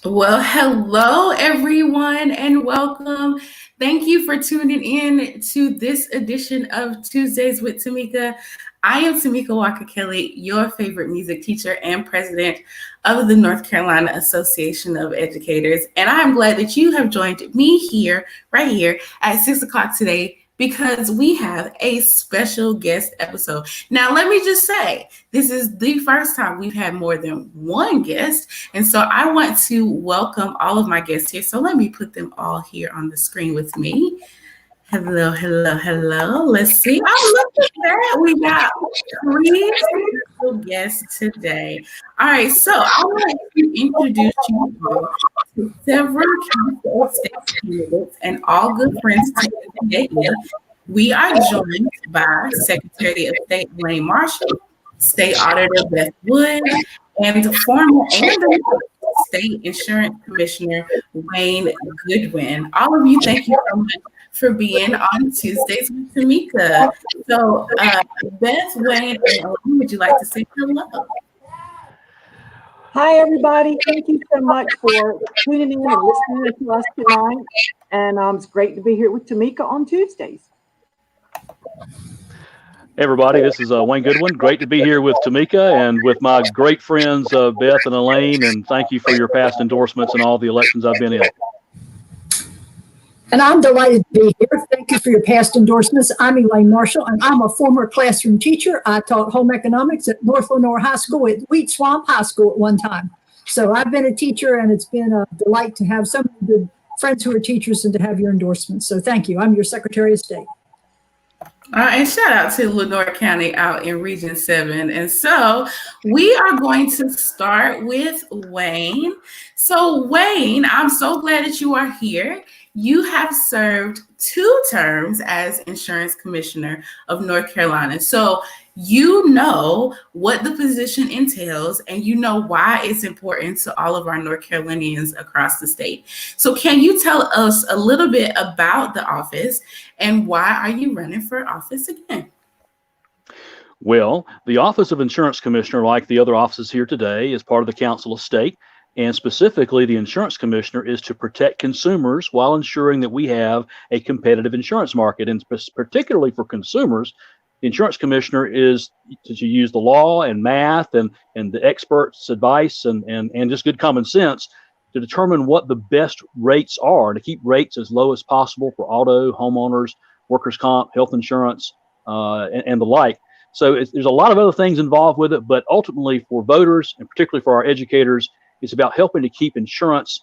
Well, hello everyone and welcome. Thank you for tuning in to this edition of Tuesdays with Tamika. I am Tamika Walker Kelly, your favorite music teacher and president of the North Carolina Association of Educators. And I'm glad that you have joined me here, right here at 6 o'clock today because we have a special guest episode. Now, let me just say, this is the first time we've had more than one guest. And so I want to welcome all of my guests here. So let me put them all here on the screen with me. Hello, hello, hello. Let's see. Oh, look at that. We got three special guests today. All right, so I would like to introduce you all to several Council of State candidates and all good friends to today. We are joined by Secretary of State Wayne Marshall, State Auditor Beth Wood, and former and State Insurance Commissioner Wayne Goodwin. All of you, thank you so much for being on Tuesdays with Tamika. So, Beth, Wayne, and Elaine, would you like to say hello? Hi, everybody. Thank you so much for tuning in and listening to us tonight. And it's great to be here with Tamika on Tuesdays. Hey everybody, this is Wayne Goodwin. Great to be here with Tamika and with my great friends Beth and Elaine, and thank you for your past endorsements and all the elections I've been in. And I'm delighted to be here. Thank you for your past endorsements. I'm Elaine Marshall, and I'm a former classroom teacher. I taught home economics at North Lenore High School, at Wheat Swamp High School at one time. So I've been a teacher, and it's been a delight to have so many good friends who are teachers and to have your endorsements. So thank you. I'm your Secretary of State. And shout out to Lenore County out in Region 7. And so we are going to start with Wayne. So Wayne, I'm so glad that you are here. You have served 2 terms as Insurance Commissioner of North Carolina. So you know what the position entails and you know why it's important to all of our North Carolinians across the state. So can you tell us a little bit about the office and why are you running for office again? Well, the Office of Insurance Commissioner, like the other offices here today, is part of the Council of State. And specifically, the Insurance Commissioner is to protect consumers while ensuring that we have a competitive insurance market. And particularly for consumers, the Insurance Commissioner is to use the law and math and the experts' advice and just good common sense to determine what the best rates are, to keep rates as low as possible for auto, homeowners, workers' comp, health insurance, and the like. So there's a lot of other things involved with it, but ultimately for voters and particularly for our educators, it's about helping to keep insurance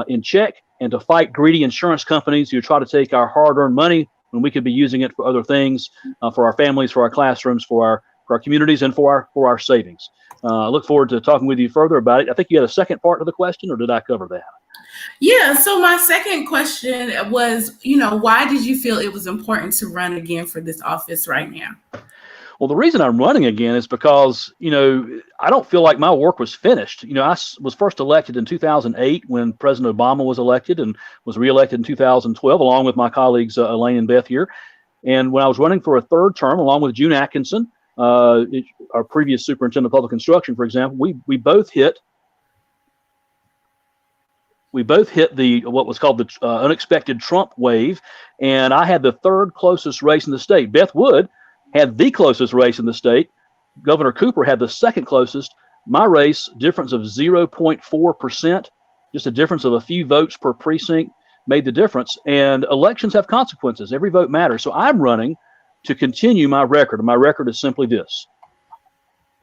in check and to fight greedy insurance companies who try to take our hard-earned money when we could be using it for other things, for our families, for our classrooms, for our communities, and for our savings. I look forward to talking with you further about it. I think you had a second part of the question, or did I cover that? Yeah, so my second question was, why did you feel it was important to run again for this office right now? Well, the reason I'm running again is because, I don't feel like my work was finished. I was first elected in 2008 when President Obama was elected and was reelected in 2012, along with my colleagues, Elaine and Beth here. And when I was running for a third term, along with June Atkinson, our previous superintendent of public instruction, for example, we both hit the what was called the unexpected Trump wave. And I had the third closest race in the state. Beth Wood had the closest race in the state. Governor Cooper had the second closest. My race, difference of 0.4%, just a difference of a few votes per precinct made the difference. And elections have consequences. Every vote matters. So I'm running to continue my record. And my record is simply this.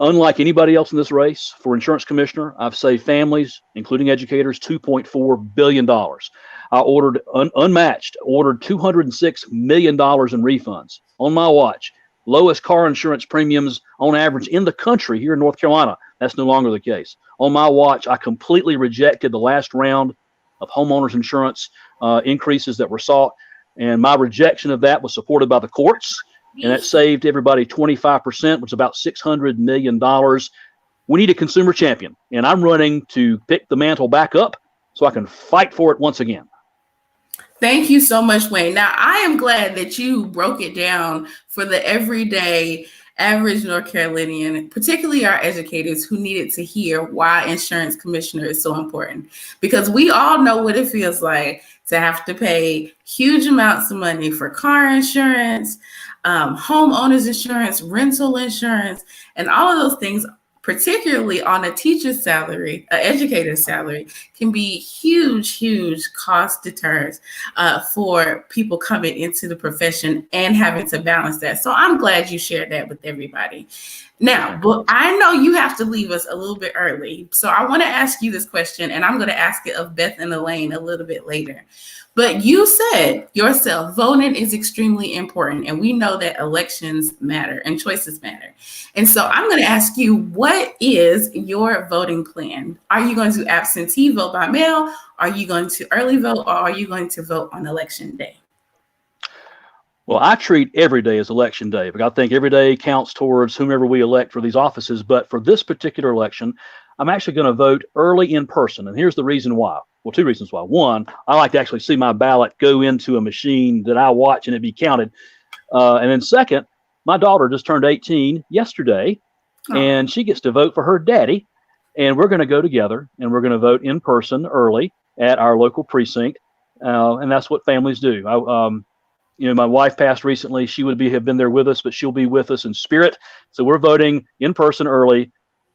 Unlike anybody else in this race, for insurance commissioner, I've saved families, including educators, $2.4 billion. I ordered ordered $206 million in refunds on my watch. Lowest car insurance premiums on average in the country here in North Carolina. That's no longer the case. On my watch, I completely rejected the last round of homeowners insurance increases that were sought. And my rejection of that was supported by the courts. And that saved everybody 25%, which is about $600 million. We need a consumer champion. And I'm running to pick the mantle back up so I can fight for it once again. Thank you so much, Wayne. Now, I am glad that you broke it down for the everyday average North Carolinian, particularly our educators who needed to hear why insurance commissioner is so important. Because we all know what it feels like to have to pay huge amounts of money for car insurance, homeowners insurance, rental insurance, and all of those things, particularly on a teacher's salary, an educator's salary, can be huge cost deterrents for people coming into the profession and having to balance that. So I'm glad you shared that with everybody. Now, but I know you have to leave us a little bit early. So I want to ask you this question, and I'm going to ask it of Beth and Elaine a little bit later. But you said yourself, voting is extremely important. And we know that elections matter and choices matter. And so I'm going to ask you, what is your voting plan? Are you going to absentee vote by mail? Are you going to early vote? Or are you going to vote on election day? Well, I treat every day as election day because I think every day counts towards whomever we elect for these offices. But for this particular election, I'm actually going to vote early in person. And here's the reason why. Well, two reasons why. One, I like to actually see my ballot go into a machine that I watch and it be counted. And then second, my daughter just turned 18 yesterday, and she gets to vote for her daddy. And we're going to go together and we're going to vote in person early at our local precinct. And that's what families do. My wife passed recently. She would have been there with us, but she'll be with us in spirit. So we're voting in person early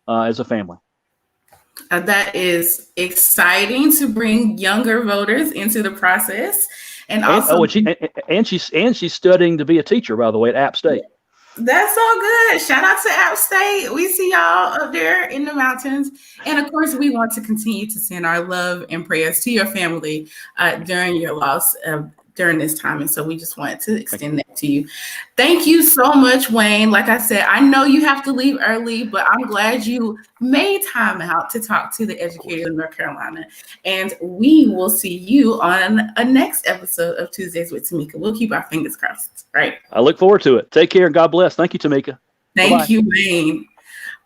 as a family. That is exciting to bring younger voters into the process, she's studying to be a teacher, by the way, at App State. That's so good. Shout out to App State. We see y'all up there in the mountains. And of course, we want to continue to send our love and prayers to your family during your loss during this time. And so we just wanted to extend that to you. Thank you so much, Wayne. Like I said, I know you have to leave early, but I'm glad you made time out to talk to the educators in North Carolina. And we will see you on a next episode of Tuesdays with Tamika. We'll keep our fingers crossed, right? I look forward to it. Take care and God bless. Thank you, Tamika. Thank you, Wayne.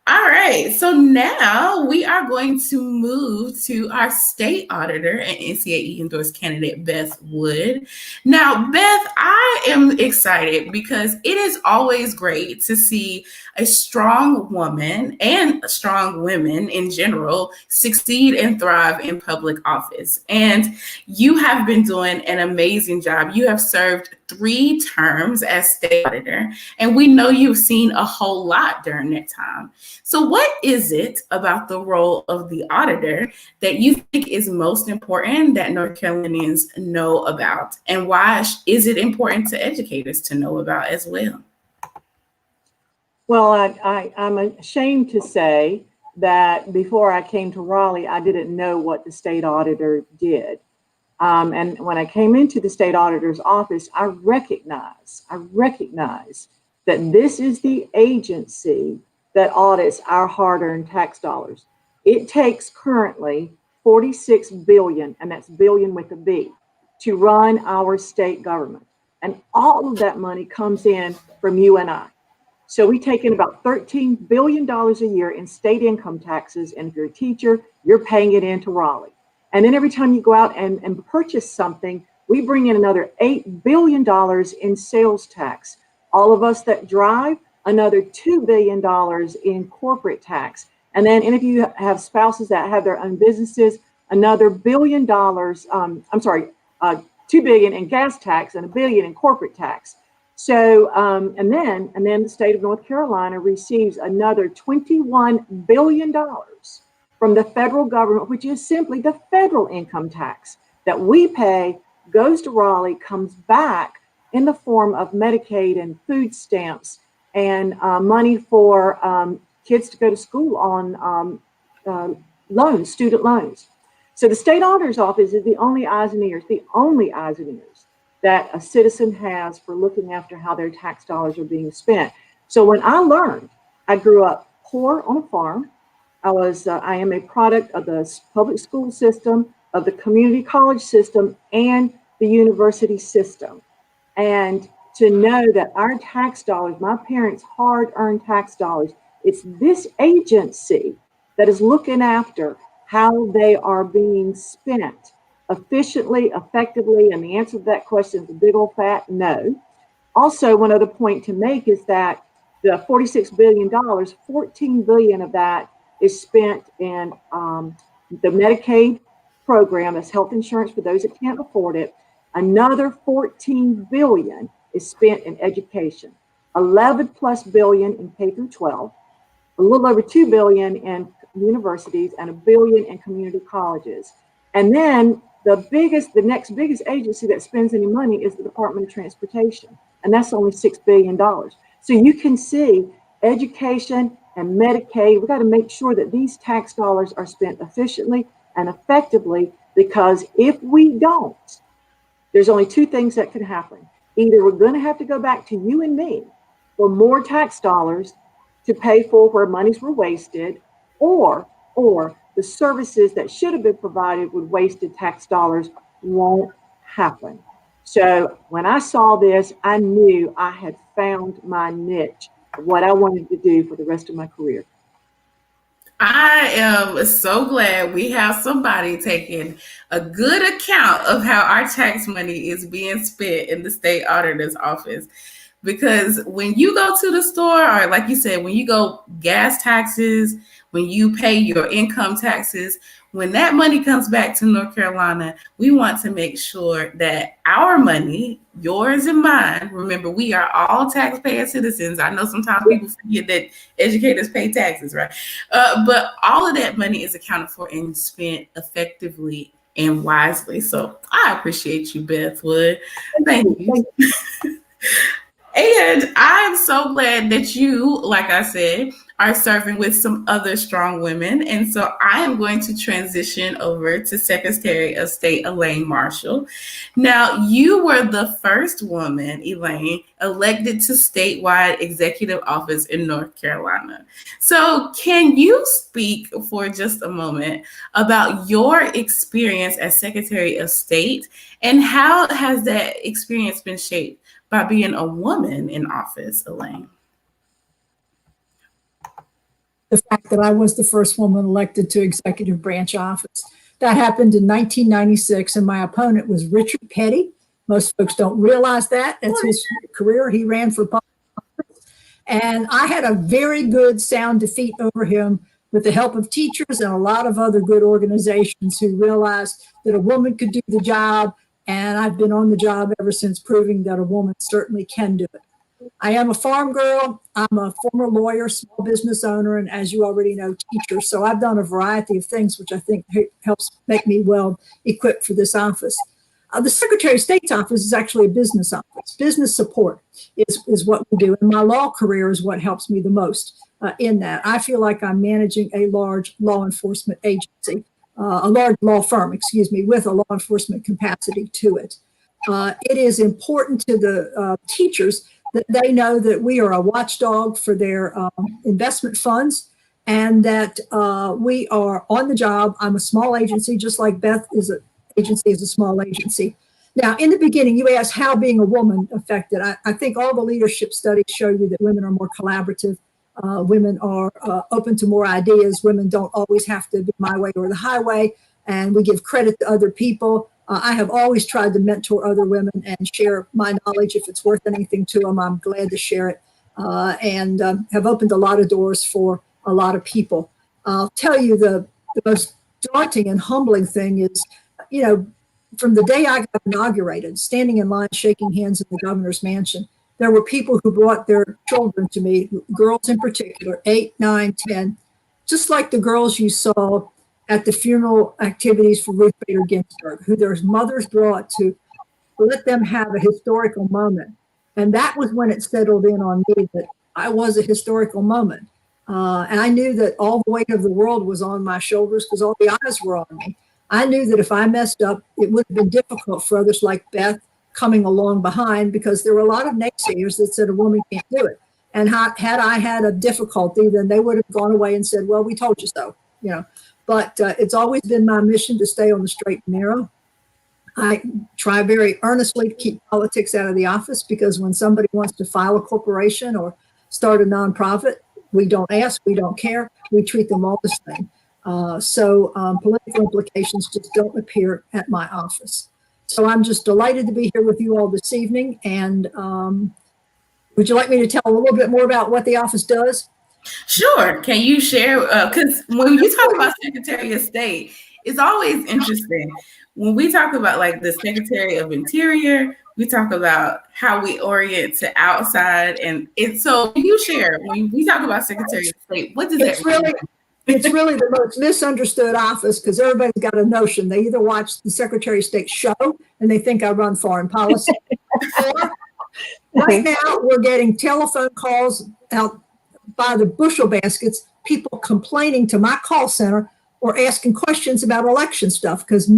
All right, so now we are going to move to our state auditor and NCAE endorsed candidate, Beth Wood. Now, Beth, I am excited because it is always great to see a strong woman and strong women in general succeed and thrive in public office. And you have been doing an amazing job. You have served 3 terms as state auditor, and we know you've seen a whole lot during that time. So what is it about the role of the auditor that you think is most important that North Carolinians know about? And why is it important to educators to know about as well? Well, I'm ashamed to say that before I came to Raleigh, I didn't know what the state auditor did. And when I came into the state auditor's office, I recognize that this is the agency that audits our hard-earned tax dollars. It takes currently $46 billion, and that's billion with a B, to run our state government. And all of that money comes in from you and I. So we take in about $13 billion a year in state income taxes. And if you're a teacher, you're paying it into Raleigh. And then every time you go out and purchase something, we bring in another $8 billion in sales tax. All of us that drive, another $2 billion in corporate tax. And then if you have spouses that have their own businesses, another $1 billion, $2 billion in gas tax and $1 billion in corporate tax. So, and then the state of North Carolina receives another $21 billion from the federal government, which is simply the federal income tax that we pay, goes to Raleigh, comes back in the form of Medicaid and food stamps and money for kids to go to school on loans, student loans. So the state auditor's office is the only eyes and ears that a citizen has for looking after how their tax dollars are being spent. So when I learned, I grew up poor on a farm. I am a product of the public school system, of the community college system, and the university system. And to know that our tax dollars, my parents' hard-earned tax dollars, it's this agency that is looking after how they are being spent efficiently, effectively, and the answer to that question is a big old fat no. Also, one other point to make is that the $46 billion, $14 billion of that is spent in the Medicaid program, that's health insurance for those that can't afford it. Another $14 billion is spent in education, 11 plus billion in K through 12, a little over 2 billion in universities, and $1 billion in community colleges. And then the next biggest agency that spends any money is the Department of Transportation, and that's only $6 billion. So you can see education and Medicaid, we got to make sure that these tax dollars are spent efficiently and effectively, because if we don't, there's only two things that could happen. Either we're going to have to go back to you and me for more tax dollars to pay for where monies were wasted, or the services that should have been provided with wasted tax dollars won't happen. So when I saw this, I knew I had found my niche of what I wanted to do for the rest of my career. I am so glad we have somebody taking a good account of how our tax money is being spent in the state auditor's office. Because when you go to the store, or like you said, when you go gas taxes, when you pay your income taxes, when that money comes back to North Carolina, we want to make sure that our money, yours and mine, remember, we are all taxpayer citizens. I know sometimes people forget that educators pay taxes, right? But all of that money is accounted for and spent effectively and wisely. So I appreciate you, Beth Wood. Thank you. And I'm so glad that you, like I said, are serving with some other strong women. And so I am going to transition over to Secretary of State Elaine Marshall. Now, you were the first woman, Elaine, elected to statewide executive office in North Carolina. So can you speak for just a moment about your experience as Secretary of State, and how has that experience been shaped by being a woman in office, Elaine? The fact that I was the first woman elected to executive branch office. That happened in 1996, and my opponent was Richard Petty. Most folks don't realize that. That's his career. He ran for public office. And I had a very good, sound defeat over him with the help of teachers and a lot of other good organizations who realized that a woman could do the job. And I've been on the job ever since, proving that a woman certainly can do it. I am a farm girl. I'm a former lawyer, small business owner, and as you already know, teacher. So I've done a variety of things, which I think helps make me well equipped for this office. The Secretary of State's office is actually a business office. Business support is what we do. And my law career is what helps me the most in that. I feel like I'm managing a large law enforcement agency, a large law firm, with a law enforcement capacity to it. It is important to the teachers that they know that we are a watchdog for their investment funds, and that we are on the job. I'm a small agency, just like Beth is an agency, is a small agency. Now, in the beginning, you asked how being a woman affected. I think all the leadership studies show you that women are more collaborative. Women are open to more ideas. Women don't always have to be my way or the highway, and we give credit to other people. I have always tried to mentor other women and share my knowledge. If it's worth anything to them, I'm glad to share it, and have opened a lot of doors for a lot of people. I'll tell you the most daunting and humbling thing is, from the day I got inaugurated, standing in line, shaking hands in the governor's mansion, there were people who brought their children to me, girls in particular, 8, 9, 10, just like the girls you saw at the funeral activities for Ruth Bader Ginsburg, who their mothers brought to let them have a historical moment. And that was when it settled in on me that I was a historical moment. And I knew that all the weight of the world was on my shoulders because all the eyes were on me. I knew that if I messed up, it would have been difficult for others like Beth coming along behind, because there were a lot of naysayers that said a woman can't do it. And had I had a difficulty, then they would have gone away and said, well, we told you so, But it's always been my mission to stay on the straight and narrow. I try very earnestly to keep politics out of the office, because when somebody wants to file a corporation or start a nonprofit, we don't ask, we don't care, we treat them all the same. So political implications just don't appear at my office. So I'm just delighted to be here with you all this evening. And Would you like me to tell a little bit more about what the office does? Sure. Can you share? Because when you talk about Secretary of State, it's always interesting. When we talk about like the Secretary of Interior, we talk about how we orient to outside. And it's so can you share when we talk about Secretary of State, what does that really? It's really the most misunderstood office because everybody's got a notion. They either watch the Secretary of State show and they think I run foreign policy, or right now we're getting telephone calls out by the bushel baskets, people complaining to my call center or asking questions about election stuff because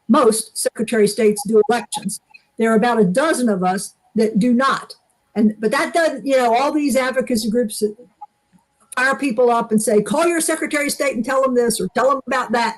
most Secretary of States do elections. There are about a dozen of us that do not. But that doesn't, all these advocacy groups fire people up and say, call your Secretary of State and tell them this or tell them about that,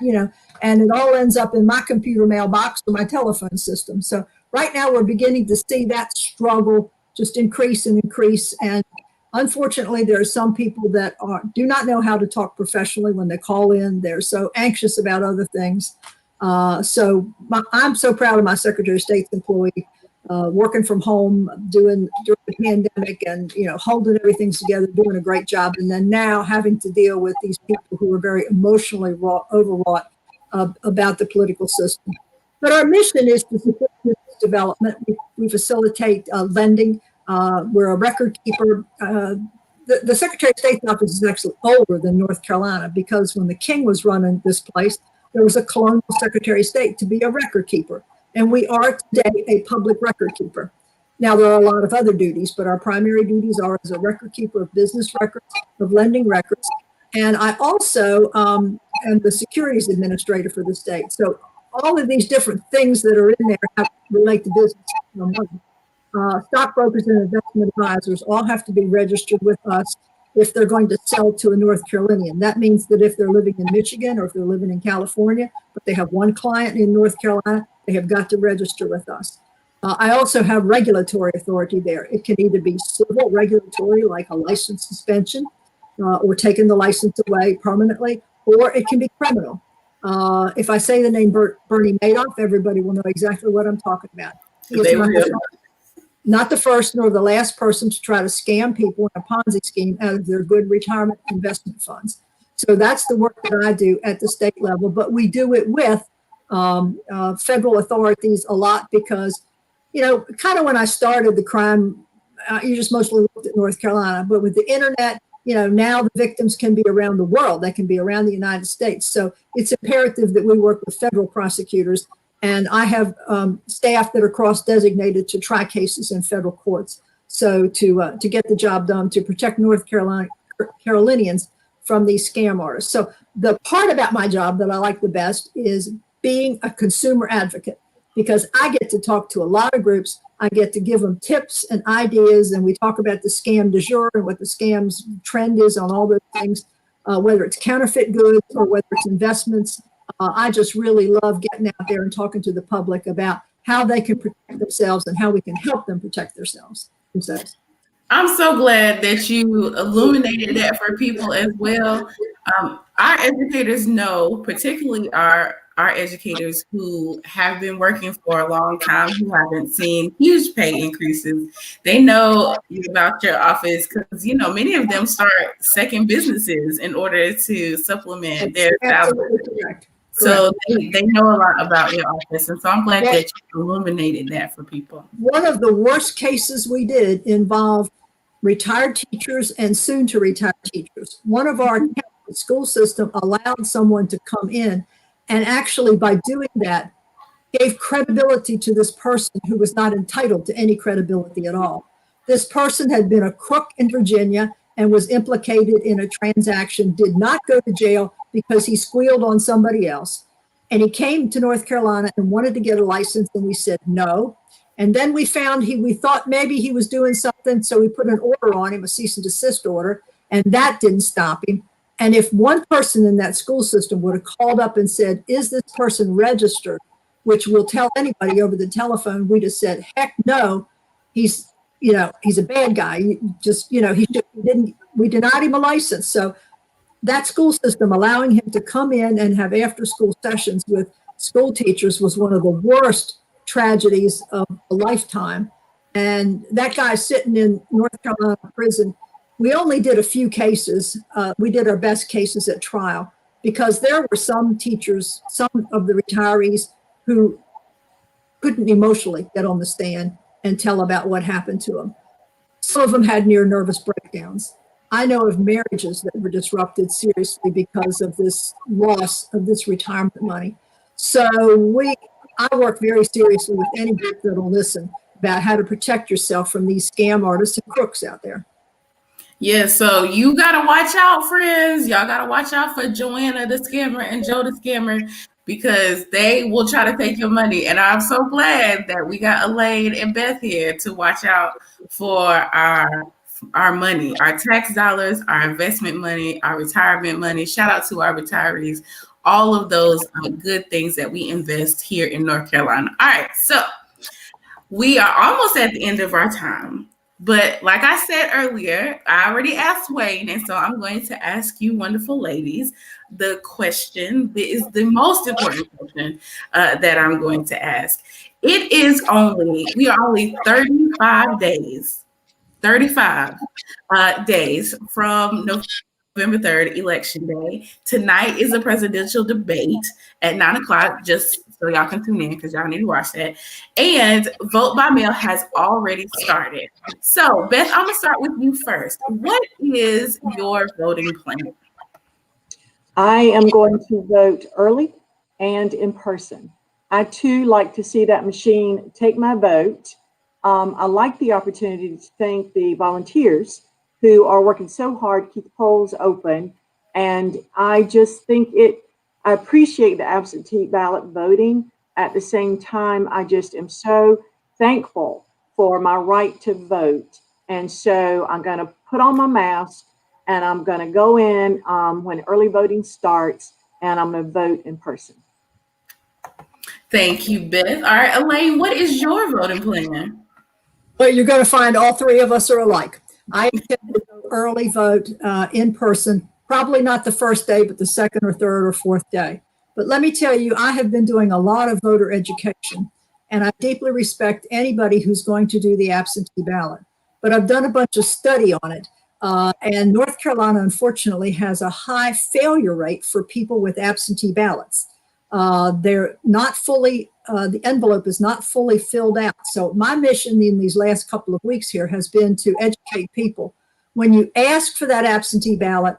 and it all ends up in my computer mailbox or my telephone system. So right now we're beginning to see that struggle just increase and increase. And unfortunately, there are some people that do not know how to talk professionally when they call in. They're so anxious about other things. I'm so proud of my Secretary of State's employee working from home, during the pandemic and, holding everything together, doing a great job. And then now having to deal with these people who are very emotionally overwrought about the political system. But our mission is to support business development. We facilitate lending. We're a record keeper. The Secretary of State's office is actually older than North Carolina because when the king was running this place, there was a colonial Secretary of State to be a record keeper. And we are today a public record keeper. Now, there are a lot of other duties, but our primary duties are as a record keeper of business records, of lending records. And I also am the securities administrator for the state. So all of these different things that are in there have to relate to business. Stockbrokers and investment advisors all have to be registered with us if they're going to sell to a North Carolinian. That means that if they're living in Michigan or if they're living in California, but they have one client in North Carolina, they have got to register with us. I also have regulatory authority there. It can either be civil regulatory, like a license suspension, or taking the license away permanently, or it can be criminal. If I say the name Bernie Madoff, everybody will know exactly what I'm talking about. Not the first nor the last person to try to scam people in a Ponzi scheme out of their good retirement investment funds. So that's the work that I do at the state level, but we do it with federal authorities a lot because, kind of when I started the crime, you just mostly looked at North Carolina, but with the internet, now the victims can be around the world. They can be around the United States. So it's imperative that we work with federal prosecutors. And I have staff that are cross-designated to try cases in federal courts. So to get the job done, to protect North Carolinians from these scam artists. So the part about my job that I like the best is being a consumer advocate, because I get to talk to a lot of groups. I get to give them tips and ideas, and we talk about the scam du jour and what the scam's trend is on all those things, whether it's counterfeit goods or whether it's investments. I just really love getting out there and talking to the public about how they can protect themselves and how we can help them protect themselves. I'm so glad that you illuminated that for people as well. Our educators know, particularly our educators who have been working for a long time, who haven't seen huge pay increases. They know about your office because, many of them start second businesses in order to supplement their salary. So they know a lot about your office. And so I'm glad that you illuminated that for people. One of the worst cases we did involved retired teachers and soon to retire teachers. One of our school system allowed someone to come in and actually by doing that gave credibility to this person who was not entitled to any credibility at all. This person had been a crook in Virginia and was implicated in a transaction, did not go to jail because he squealed on somebody else. And he came to North Carolina and wanted to get a license, and we said no. And then we found we thought maybe he was doing something, so we put an order on him, a cease and desist order, and that didn't stop him. And if one person in that school system would have called up and said, is this person registered, which we'll tell anybody over the telephone, we'd have said, heck no, he's a bad guy. We denied him a license. So that school system allowing him to come in and have after school sessions with school teachers was one of the worst tragedies of a lifetime. And that guy's sitting in North Carolina prison. We only did a few cases. We did our best cases at trial because there were some teachers, some of the retirees who couldn't emotionally get on the stand and tell about what happened to them. Some of them had near nervous breakdowns. I know of marriages that were disrupted seriously because of this loss of this retirement money. So I work very seriously with any group that will listen about how to protect yourself from these scam artists and crooks out there. Yeah, so you gotta watch out, friends. Y'all gotta watch out for Joanna the scammer and Joe the scammer because they will try to take your money. And I'm so glad that we got Elaine and Beth here to watch out for our money, our tax dollars, our investment money, our retirement money. Shout out to our retirees. All of those good things that we invest here in North Carolina. All right, so we are almost at the end of our time. But like I said earlier, I already asked Wayne, and so I'm going to ask you, wonderful ladies, the question that is the most important question that I'm going to ask. We are only 35 days from November 3rd, Election Day. Tonight is a presidential debate at 9 o'clock, just so y'all can tune in because y'all need to watch that. And vote by mail has already started. So, Beth, I'm going to start with you first. What is your voting plan? I am going to vote early and in person. I too like to see that machine take my vote. I like the opportunity to thank the volunteers who are working so hard to keep the polls open. And I just think I appreciate the absentee ballot voting. At the same time, I just am so thankful for my right to vote. And so I'm going to put on my mask and I'm going to go in when early voting starts and I'm going to vote in person. Thank you, Beth. All right, Elaine, what is your voting plan? Well, you're going to find all three of us are alike. I intend to go early vote in person, probably not the first day, but the second or third or fourth day. But let me tell you, I have been doing a lot of voter education, and I deeply respect anybody who's going to do the absentee ballot. But I've done a bunch of study on it. And North Carolina, unfortunately, has a high failure rate for people with absentee ballots. They're not fully, the envelope is not fully filled out. So my mission in these last couple of weeks here has been to educate people. When you ask for that absentee ballot,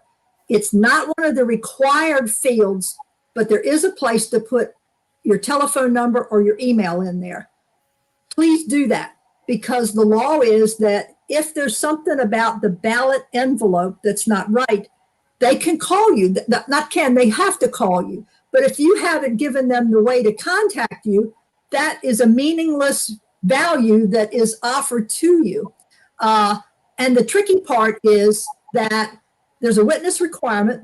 it's not one of the required fields, but there is a place to put your telephone number or your email in there. Please do that, because the law is that if there's something about the ballot envelope that's not right, they can call you. They have to call you. But if you haven't given them the way to contact you, that is a meaningless value that is offered to you. And the tricky part is that there's a witness requirement.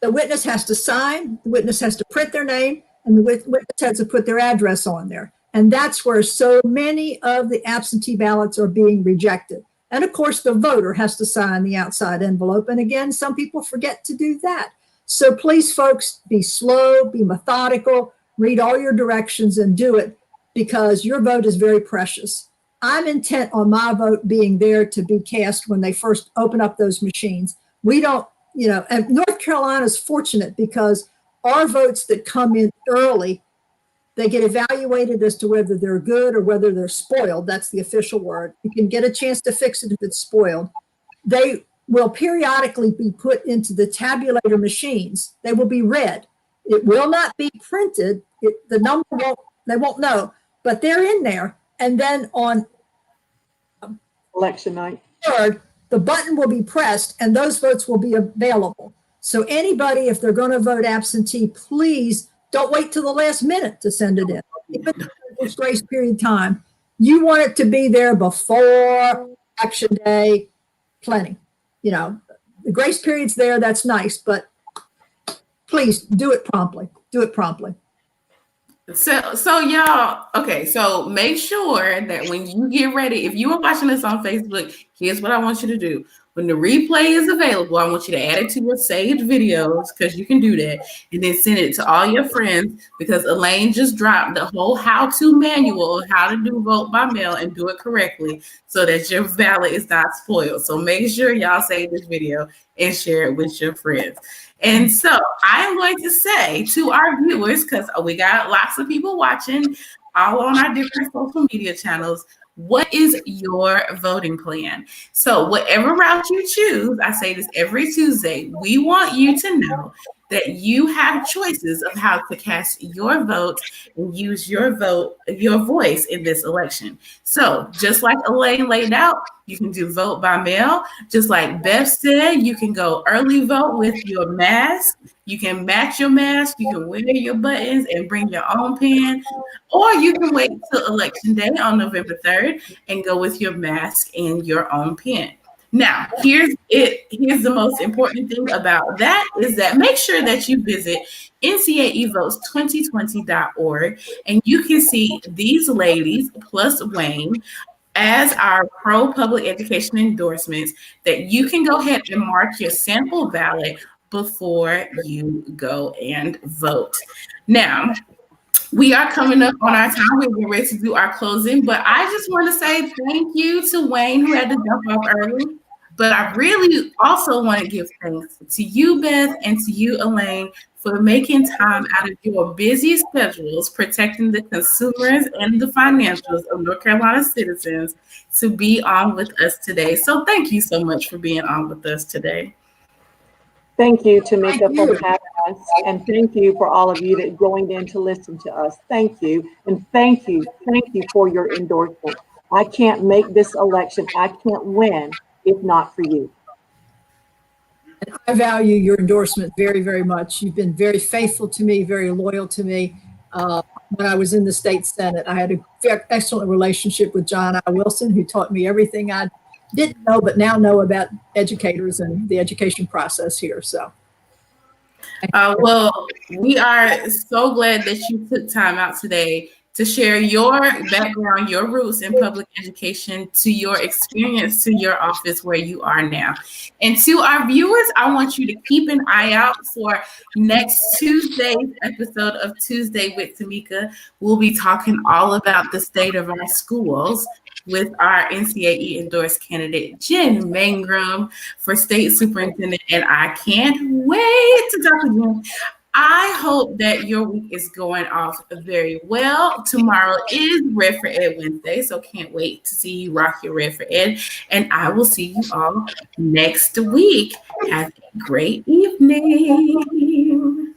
The witness has to sign, the witness has to print their name, and the witness has to put their address on there. And that's where so many of the absentee ballots are being rejected. And of course, the voter has to sign the outside envelope. And again, some people forget to do that. So please, folks, be slow, be methodical, read all your directions and do it, because your vote is very precious. I'm intent on my vote being there to be cast when they first open up those machines. We don't, and North Carolina is fortunate because our votes that come in early, they get evaluated as to whether they're good or whether they're spoiled. That's the official word. You can get a chance to fix it if it's spoiled. They will periodically be put into the tabulator machines. They will be read. It will not be printed. The number they won't know, but they're in there. And then on election night, third, the button will be pressed and those votes will be available. So anybody, if they're going to vote absentee, please don't wait till the last minute to send it in. Even if there's grace period time, you want it to be there before election day, plenty. The grace period's there, that's nice, but please do it promptly. Do it promptly. So y'all, okay, so make sure that when you get ready, if you are watching this on Facebook, here's what I want you to do. When the replay is available, I want you to add it to your saved videos because you can do that, and then send it to all your friends because Elaine just dropped the whole how-to manual of how to do vote by mail and do it correctly so that your ballot is not spoiled. So make sure y'all save this video and share it with your friends. And so I'm going to say to our viewers, because we got lots of people watching all on our different social media channels, what is your voting plan? So whatever route you choose, I say this every Tuesday, we want you to know that you have choices of how to cast your vote and use your voice in this election. So just like Elaine laid out, you can do vote by mail. Just like Beth said, you can go early vote with your mask. You can match your mask. You can wear your buttons and bring your own pen. Or you can wait till election day on November 3rd and go with your mask and your own pen. Now, here's the most important thing about that is that make sure that you visit NCAEvotes2020.org and you can see these ladies plus Wayne as our pro public education endorsements that you can go ahead and mark your sample ballot before you go and vote. Now, we are coming up on our time. We're ready to do our closing, but I just want to say thank you to Wayne who had to jump off early. But I really also want to give thanks to you, Beth, and to you, Elaine, for making time out of your busy schedules, protecting the consumers and the financials of North Carolina citizens to be on with us today. So thank you so much for being on with us today. Thank you, Tamika, for having us. And thank you for all of you that joined in to listen to us. Thank you. And thank you for your endorsement. I can't make this election. I can't win if not for you. And I value your endorsement very, very much. You've been very faithful to me, very loyal to me. When I was in the state Senate, I had an excellent relationship with John I. Wilson, who taught me everything I didn't know, but now know about educators and the education process here. So. Well, we are so glad that you took time out today to share your background, your roots in public education, to your experience, to your office where you are now. And to our viewers, I want you to keep an eye out for next Tuesday's episode of Tuesday with Tamika. We'll be talking all about the state of our schools with our NCAE endorsed candidate, Jen Mangrum, for state superintendent. And I can't wait to talk to Jen. I hope that your week is going off very well. Tomorrow is Red for Ed Wednesday, so can't wait to see you rock your Red for Ed. And I will see you all next week. Have a great evening.